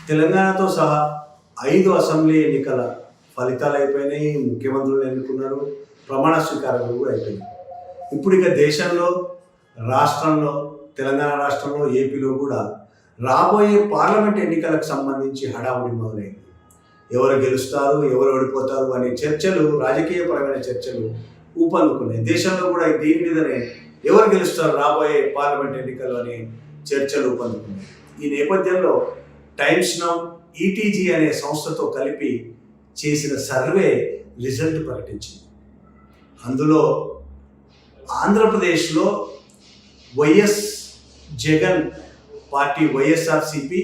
తెలంగాణతో సహా 5 అసెంబ్లీ ఎన్నికల ఫలితాలు అయిపోయినాయి. ముఖ్యమంత్రులు ఎన్నుకున్నారు. ప్రమాణ స్వీకారాలు కూడా అయిపోయినాయి. ఇప్పుడు ఇక దేశంలో, రాష్ట్రంలో, తెలంగాణ రాష్ట్రంలో, ఏపీలో కూడా రాబోయే పార్లమెంట్ ఎన్నికలకు సంబంధించి హడావుడి మొదలైంది. ఎవరు గెలుస్తారు, ఎవరు ఓడిపోతారు అనే చర్చలు, రాజకీయపరమైన చర్చలు ఊపందుకున్నాయి. దేశంలో కూడా దీని మీదనే ఎవరు గెలుస్తారు రాబోయే పార్లమెంట్ ఎన్నికలు అనే చర్చలు ఊపందుకున్నాయి. ఈ నేపథ్యంలో టైమ్స్ నౌ, ఈటీజీ అనే సంస్థతో కలిపి చేసిన సర్వే రిజల్ట్ ప్రకటించింది. అందులో ఆంధ్రప్రదేశ్లో వైఎస్ జగన్ పార్టీ వైఎస్ఆర్సిపి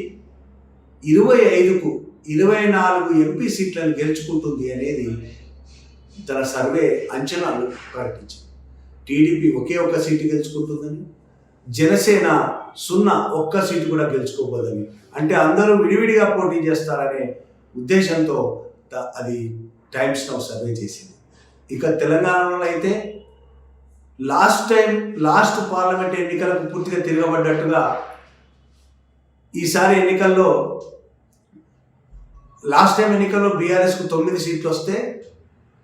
25కు 24 ఎంపీ సీట్లను గెలుచుకుంటుంది అనేది తన సర్వే అంచనాలు ప్రకటించింది. టీడీపీ ఒకే ఒక్క సీటు గెలుచుకుంటుందని, జనసేన 0 ఒక్క సీటు కూడా గెలుచుకోబోదని, అంటే అందరూ విడివిడిగా పోటీ చేస్తారనే ఉద్దేశంతో అది టైమ్స్ నౌ సర్వే చేసింది. ఇక తెలంగాణలో అయితే లాస్ట్ పార్లమెంట్ ఎన్నికలకు పూర్తిగా తిరగబడ్డట్టుగా ఈసారి ఎన్నికల్లో లాస్ట్ టైం ఎన్నికల్లో బీఆర్ఎస్కు 9 సీట్లు వస్తే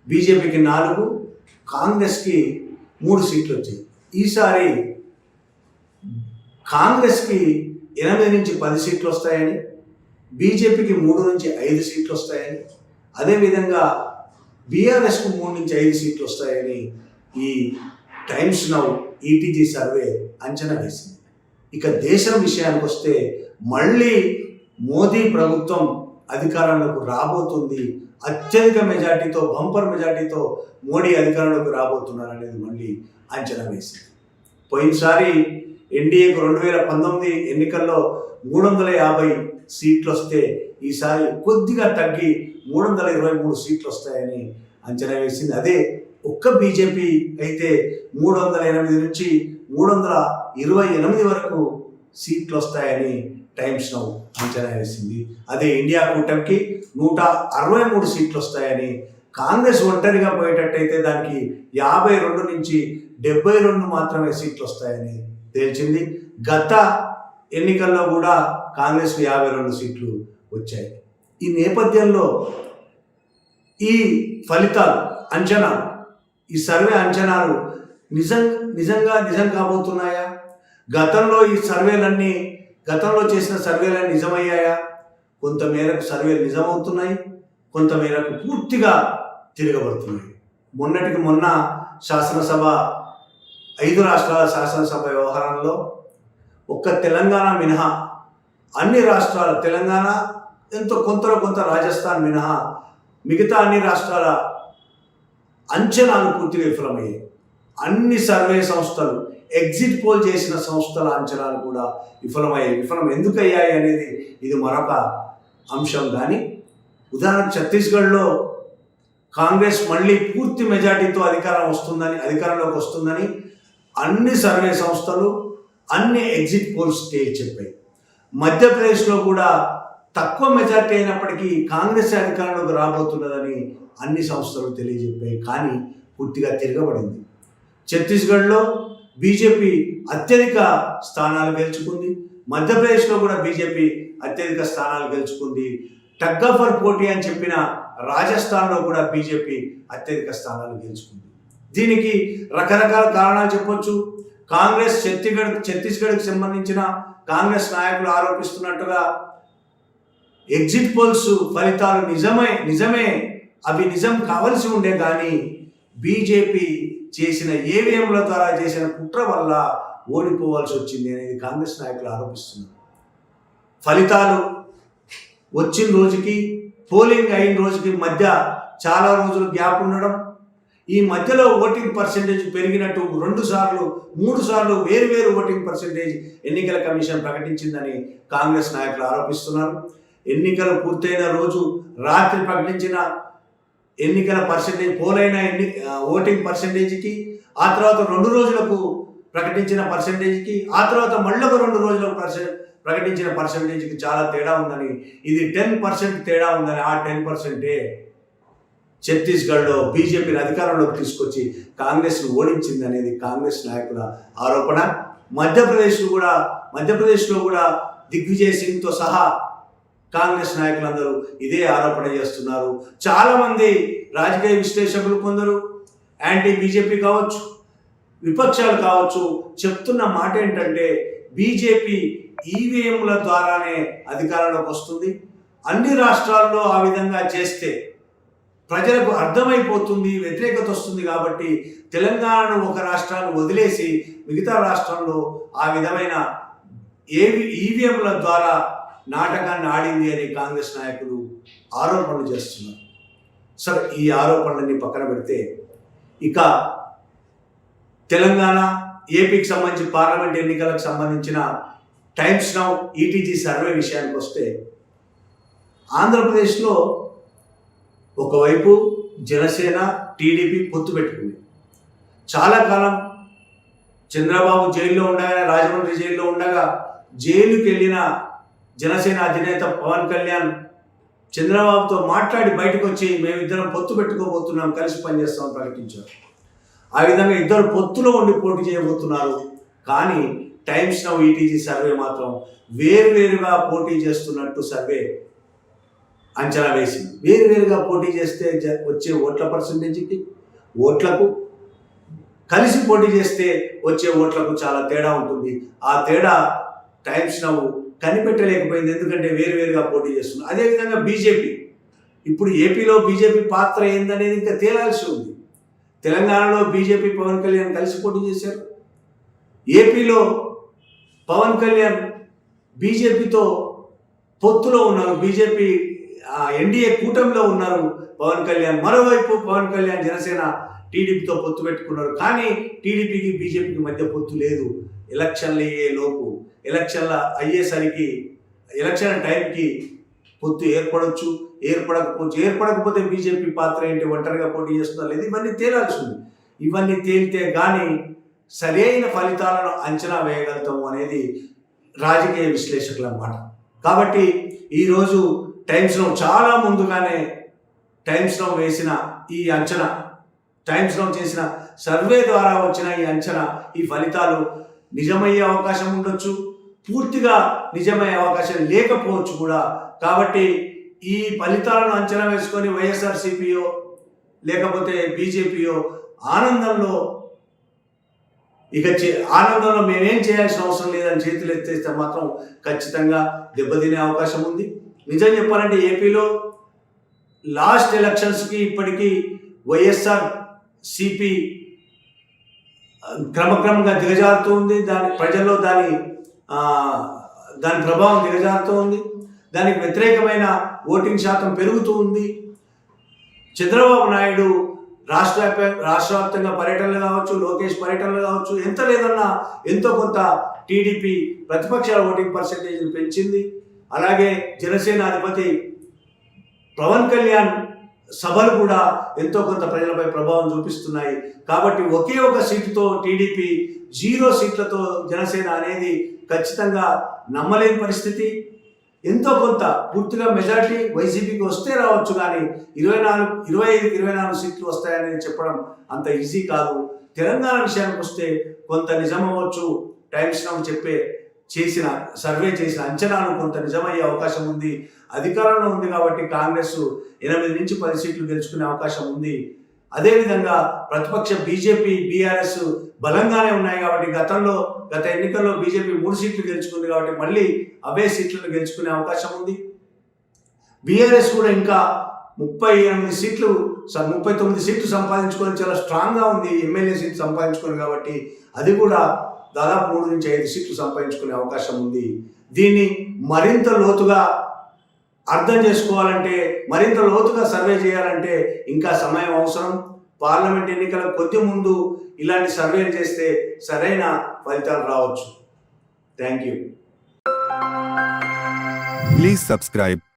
బీజేపీకి 4, కాంగ్రెస్కి 3 సీట్లు వచ్చాయి. ఈసారి కాంగ్రెస్కి 8 నుంచి 10 సీట్లు వస్తాయని, బీజేపీకి 3 నుంచి 5 సీట్లు వస్తాయని, అదేవిధంగా బీఆర్ఎస్కు 3 నుంచి 5 సీట్లు వస్తాయని ఈ టైమ్స్ నౌ ఈటీజీ సర్వే అంచనా వేసింది. ఇక దేశం విషయానికి వస్తే మళ్ళీ మోదీ ప్రభుత్వం అధికారంలోకి రాబోతుంది. అత్యధిక మెజార్టీతో, బంపర్ మెజార్టీతో మోడీ అధికారంలోకి రాబోతున్నారు అనేది మళ్ళీ అంచనా వేసింది. పోయినసారి ఎన్డీఏకు 2019 ఎన్నికల్లో 350 సీట్లు వస్తే ఈసారి కొద్దిగా తగ్గి 323 సీట్లు వస్తాయని అంచనా వేసింది. అదే ఒక్క బీజేపీ అయితే 308 నుంచి 328 వరకు సీట్లు వస్తాయని టైమ్స్ నౌ అంచనా వేసింది. అదే ఇండియా కూటమికి 163 సీట్లు వస్తాయని, కాంగ్రెస్ ఒంటరిగా పోయేటట్టయితే దానికి 52 నుంచి 72 మాత్రమే సీట్లు వస్తాయని తేల్చింది. గత ఎన్నికల్లో కూడా కాంగ్రెస్కు 52 సీట్లు వచ్చాయి. ఈ నేపథ్యంలో ఈ ఫలితాలు, అంచనాలు, ఈ సర్వే అంచనాలు నిజం కాబోతున్నాయా? గతంలో చేసిన సర్వేలన్నీ నిజమయ్యాయా? కొంతమేరకు సర్వేలు నిజమవుతున్నాయి, కొంతమేరకు పూర్తిగా తిరగబడుతున్నాయి. మొన్నటికి మొన్న శాసనసభ, 5 రాష్ట్రాల శాసనసభ వ్యవహారంలో ఒక్క తెలంగాణ మినహా అన్ని రాష్ట్రాల, తెలంగాణ ఎంతో కొంత రాజస్థాన్ మినహా మిగతా అన్ని రాష్ట్రాల అంచనాలు పూర్తిగా విఫలమయ్యాయి. అన్ని సర్వే సంస్థలు, ఎగ్జిట్ పోల్ చేసిన సంస్థల అంచనాలు కూడా విఫలం ఎందుకు అయ్యాయి అనేది ఇది మరొక అంశం. కానీ ఉదాహరణకు ఛత్తీస్గఢ్లో కాంగ్రెస్ మళ్ళీ పూర్తి మెజార్టీతో అధికారంలోకి వస్తుందని అన్ని సర్వే సంస్థలు, అన్ని ఎగ్జిట్ పోల్స్ చెప్పాయి. మధ్యప్రదేశ్లో కూడా తక్కువ మెజార్టీ అయినప్పటికీ కాంగ్రెస్ అధికారంలోకి రాబోతున్నదని అన్ని సంస్థలు తెలియజెప్పాయి. కానీ పూర్తిగా తిరగబడింది. ఛత్తీస్గఢ్లో బీజేపీ అత్యధిక స్థానాలు గెలుచుకుంది. మధ్యప్రదేశ్లో కూడా బీజేపీ అత్యధిక స్థానాలు గెలుచుకుంది. టగ్ ఆఫ్ వార్ పోటీ అని చెప్పిన రాజస్థాన్లో కూడా బీజేపీ అత్యధిక స్థానాలు గెలుచుకుంది. దీనికి రకరకాల కారణాలు చెప్పొచ్చు. కాంగ్రెస్ ఛత్తీస్గఢ్కి సంబంధించిన కాంగ్రెస్ నాయకులు ఆరోపిస్తున్నట్టుగా ఎగ్జిట్ పోల్స్ ఫలితాలు నిజమే అవి నిజం కావలసి ఉండే, కానీ బీజేపీ చేసిన ఈవీఎంల ద్వారా చేసిన కుట్ర వల్ల ఓడిపోవాల్సి వచ్చింది అనేది కాంగ్రెస్ నాయకులు ఆరోపిస్తున్నారు. ఫలితాలు వచ్చిన రోజుకి, పోలింగ్ అయిన రోజుకి మధ్య చాలా రోజులు గ్యాప్ ఉండడం, ఈ మధ్యలో ఓటింగ్ పర్సెంటేజ్ పెరిగినట్టు 2 సార్లు 3 సార్లు వేరు ఓటింగ్ పర్సెంటేజ్ ఎన్నికల కమిషన్ ప్రకటించిందని కాంగ్రెస్ నాయకులు ఆరోపిస్తున్నారు. ఎన్నికలు పూర్తయిన రోజు రాత్రి ప్రకటించిన ఎన్నికల పర్సెంటేజ్, పోలైన ఓటింగ్ పర్సెంటేజ్కి, ఆ తర్వాత 2 రోజులకు ప్రకటించిన పర్సెంటేజ్కి, ఆ తర్వాత మళ్ళీ 2 రోజులకు ప్రకటించిన పర్సెంటేజ్కి చాలా తేడా ఉందని, ఇది 10% తేడా ఉందని, ఆ 10%ఏ ఛత్తీస్గఢ్లో బీజేపీని అధికారంలోకి తీసుకొచ్చి కాంగ్రెస్ను ఓడించింది అనేది కాంగ్రెస్ నాయకుల ఆరోపణ. మధ్యప్రదేశ్లో కూడా దిగ్విజయ్ సింగ్తో సహా కాంగ్రెస్ నాయకులందరూ ఇదే ఆరోపణ చేస్తున్నారు. చాలామంది రాజకీయ విశ్లేషకులు, కొందరు యాంటీ బీజేపీ కావచ్చు, విపక్షాలు కావచ్చు, చెప్తున్న మాట ఏంటంటే బీజేపీ ఈవీఎంల ద్వారానే అధికారంలోకి వస్తుంది, అన్ని రాష్ట్రాల్లో ఆ విధంగా చేస్తే ప్రజలకు అర్థమైపోతుంది, వ్యతిరేకత వస్తుంది, కాబట్టి తెలంగాణను ఒక రాష్ట్రాన్ని వదిలేసి మిగతా రాష్ట్రంలో ఆ విధమైన ఈవీఎంల ద్వారా నాటకాన్ని ఆడింది అని కాంగ్రెస్ నాయకులు ఆరోపణలు చేస్తున్నారు. సరే, ఈ ఆరోపణలన్నీ పక్కన పెడితే ఇక తెలంగాణ, ఏపీకి సంబంధించి పార్లమెంట్ ఎన్నికలకు సంబంధించిన టైమ్స్ నౌ ఈటీజీ సర్వే విషయానికి వస్తే, ఆంధ్రప్రదేశ్లో ఒకవైపు జనసేన, టీడీపీ పొత్తు పెట్టుకుంది. చాలా కాలం చంద్రబాబు జైల్లో ఉండగా, రాజమండ్రి జైల్లో ఉండగా జైలుకి వెళ్ళిన జనసేన అధినేత పవన్ కళ్యాణ్ చంద్రబాబుతో మాట్లాడి బయటకు వచ్చి మేమిద్దరం పొత్తు పెట్టుకోబోతున్నాం, కలిసి పనిచేస్తామని ప్రకటించారు. ఆ విధంగా ఇద్దరు పొత్తులో ఉండి పోటీ చేయబోతున్నారు. కానీ టైమ్స్ నౌ ఈటీజీ సర్వే మాత్రం వేరువేరుగా పోటీ చేస్తున్నట్టు సర్వే అంచనా వేసింది. వేరువేరుగా పోటీ చేస్తే వచ్చే ఓట్ల పర్సంటేజ్కి, ఓట్లకు, కలిసి పోటీ చేస్తే వచ్చే ఓట్లకు చాలా తేడా ఉంటుంది. ఆ తేడా టైమ్స్ నౌ కనిపెట్టలేకపోయింది, ఎందుకంటే వేరువేరుగా పోటీ చేస్తున్నారు. అదేవిధంగా బీజేపీ, ఇప్పుడు ఏపీలో బీజేపీ పాత్ర ఏందనేది ఇంకా తేలాల్సి ఉంది. తెలంగాణలో బీజేపీ, పవన్ కళ్యాణ్ కలిసి పోటీ చేశారు. ఏపీలో పవన్ కళ్యాణ్ బీజేపీతో పొత్తులో ఉన్నారు, బీజేపీ ఎన్డీఏ కూటమిలో ఉన్నారు పవన్ కళ్యాణ్. మరోవైపు పవన్ కళ్యాణ్ జనసేన, టీడీపీతో పొత్తు పెట్టుకున్నారు. కానీ టీడీపీకి బీజేపీకి మధ్య పొత్తు లేదు. ఎలక్షన్లు అయ్యే లోపు, ఎలక్షన్ల అయ్యేసరికి, ఎలక్షన్ టైంకి పొత్తు ఏర్పడవచ్చు, ఏర్పడకపోతే బీజేపీ పాత్ర ఏంటి, ఒంటరిగా పోటీ చేస్తున్నారు లేదు, ఇవన్నీ తేలాల్సి ఉంది. ఇవన్నీ తేలితే కానీ సరైన ఫలితాలను అంచనా వేయగలుగుతాము అనేది రాజకీయ విశ్లేషకుల మాట. కాబట్టి ఈరోజు టైమ్స్ నౌ చాలా ముందుగానే టైమ్స్ నౌ వేసిన ఈ అంచనా, టైమ్స్ నౌ చేసిన సర్వే ద్వారా వచ్చిన ఈ అంచనా, ఈ ఫలితాలు నిజమయ్యే అవకాశం ఉండొచ్చు, పూర్తిగా నిజమయ్యే అవకాశం లేకపోవచ్చు కూడా. కాబట్టి ఈ ఫలితాలను అంచనా వేసుకొని వైఎస్ఆర్సీపీయో లేకపోతే బీజేపీయో ఆనందంలో ఆనందంలో మేమేం చేయాల్సిన అవసరం లేదని చేతులు ఎత్తేస్తే మాత్రం ఖచ్చితంగా దెబ్బతినే అవకాశం ఉంది. నిజం చెప్పాలంటే ఏపీలో లాస్ట్ ఎలక్షన్స్కి ఇప్పటికీ వైఎస్ఆర్సీపీ క్రమక్రమంగా దిగజారుతూ ఉంది. ప్రజల్లో దాని ప్రభావం దిగజారుతూ ఉంది. దానికి వ్యతిరేకమైన ఓటింగ్ శాతం పెరుగుతూ ఉంది. చంద్రబాబు నాయుడు రాష్ట్ర వ్యాప్తంగా పర్యటనలు కావచ్చు, లోకేష్ పర్యటనలు కావచ్చు, ఎంత లేదన్నా ఎంతో కొంత టీడీపీ ప్రతిపక్షాల ఓటింగ్ పర్సెంటేజ్ని పెంచింది. అలాగే జనసేన అధిపతి పవన్ కళ్యాణ్ సభలు కూడా ఎంతో కొంత ప్రజలపై ప్రభావం చూపిస్తున్నాయి. కాబట్టి ఒకే ఒక సీటుతో టీడీపీ, 0 సీట్లతో జనసేన అనేది ఖచ్చితంగా నమ్మలేని పరిస్థితి. ఎంతో కొంత పూర్తిగా మెజారిటీ వైసీపీకి వస్తే రావచ్చు, కానీ 25-24 సీట్లు వస్తాయనేది చెప్పడం అంత ఈజీ కాదు. తెలంగాణ విషయానికి వస్తే కొంత నిజమవచ్చు. టైమ్స్ నౌ సర్వే చేసిన అంచనాలు కొంత నిజమయ్యే అవకాశం ఉంది. అధికారంలో ఉంది కాబట్టి కాంగ్రెస్ 8 నుంచి 10 సీట్లు గెలుచుకునే అవకాశం ఉంది. అదేవిధంగా ప్రతిపక్ష బీజేపీ, బీఆర్ఎస్ బలంగానే ఉన్నాయి కాబట్టి గత ఎన్నికల్లో బీజేపీ 3 సీట్లు గెలుచుకుంది కాబట్టి మళ్ళీ అవే సీట్లను గెలుచుకునే అవకాశం ఉంది. బీఆర్ఎస్ కూడా ఇంకా 39 సీట్లు సంపాదించుకొని చాలా స్ట్రాంగ్గా ఉంది, ఎమ్మెల్యే సీట్లు సంపాదించుకొని, కాబట్టి అది కూడా దాదాపు 3 నుంచి 5 సీట్లు సంపాదించుకునే అవకాశం ఉంది. దీన్ని మరింత లోతుగా అర్థం చేసుకోవాలంటే, మరింత లోతుగా సర్వే చేయాలంటే ఇంకా సమయం అవసరం. పార్లమెంట్ ఎన్నికల కొద్ది ముందు ఇలాంటి సర్వేలు చేస్తే సరైన ఫలితాలు రావచ్చు. Thank you. Please subscribe